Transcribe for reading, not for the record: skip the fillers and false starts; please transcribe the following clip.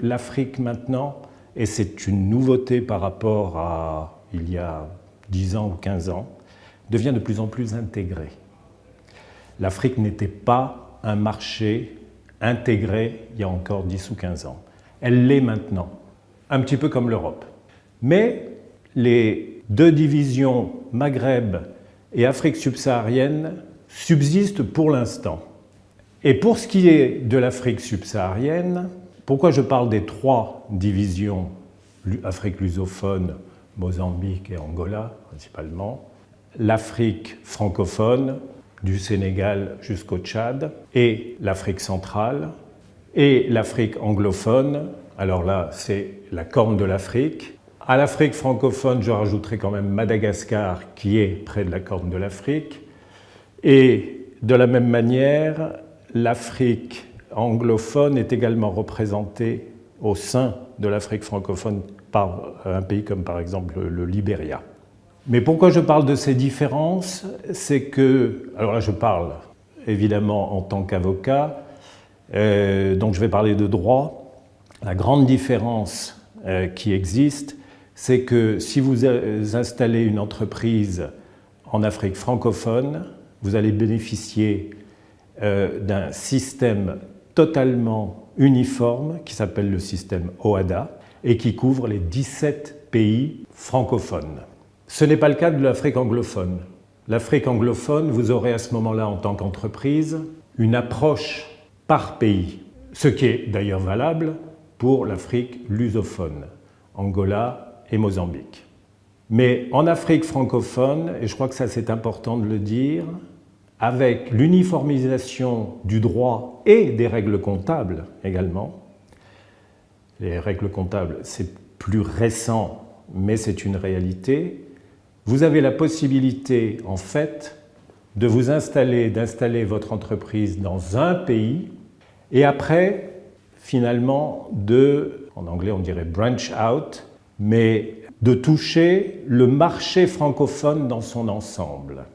l'Afrique maintenant, et c'est une nouveauté par rapport à il y a 10 ans ou 15 ans, devient de plus en plus intégrée. L'Afrique n'était pas un marché intégré il y a encore 10 ou 15 ans. Elle l'est maintenant, un petit peu comme l'Europe. Mais les deux divisions Maghreb et Afrique subsaharienne subsistent pour l'instant. Et pour ce qui est de l'Afrique subsaharienne, pourquoi je parle des trois divisions, Afrique lusophone, Mozambique et Angola principalement, l'Afrique francophone, du Sénégal jusqu'au Tchad, et l'Afrique centrale, et l'Afrique anglophone, alors là c'est la corne de l'Afrique. À l'Afrique francophone, je rajouterai quand même Madagascar qui est près de la corne de l'Afrique, et de la même manière, l'Afrique anglophone est également représentée au sein de l'Afrique francophone par un pays comme par exemple le Libéria. Mais pourquoi je parle de ces différences? C'est que, alors là je parle évidemment en tant qu'avocat, donc je vais parler de droit. La grande différence qui existe, c'est que si vous installez une entreprise en Afrique francophone, vous allez bénéficier d'un système totalement uniforme qui s'appelle le système OHADA et qui couvre les 17 pays francophones. Ce n'est pas le cas de l'Afrique anglophone. L'Afrique anglophone, vous aurez à ce moment-là, en tant qu'entreprise, une approche par pays, ce qui est d'ailleurs valable pour l'Afrique lusophone, Angola et Mozambique. Mais en Afrique francophone, et je crois que ça c'est important de le dire, avec l'uniformisation du droit et des règles comptables également, les règles comptables c'est plus récent mais c'est une réalité, vous avez la possibilité en fait de vous installer, d'installer votre entreprise dans un pays et après finalement en anglais on dirait branch out, mais de toucher le marché francophone dans son ensemble.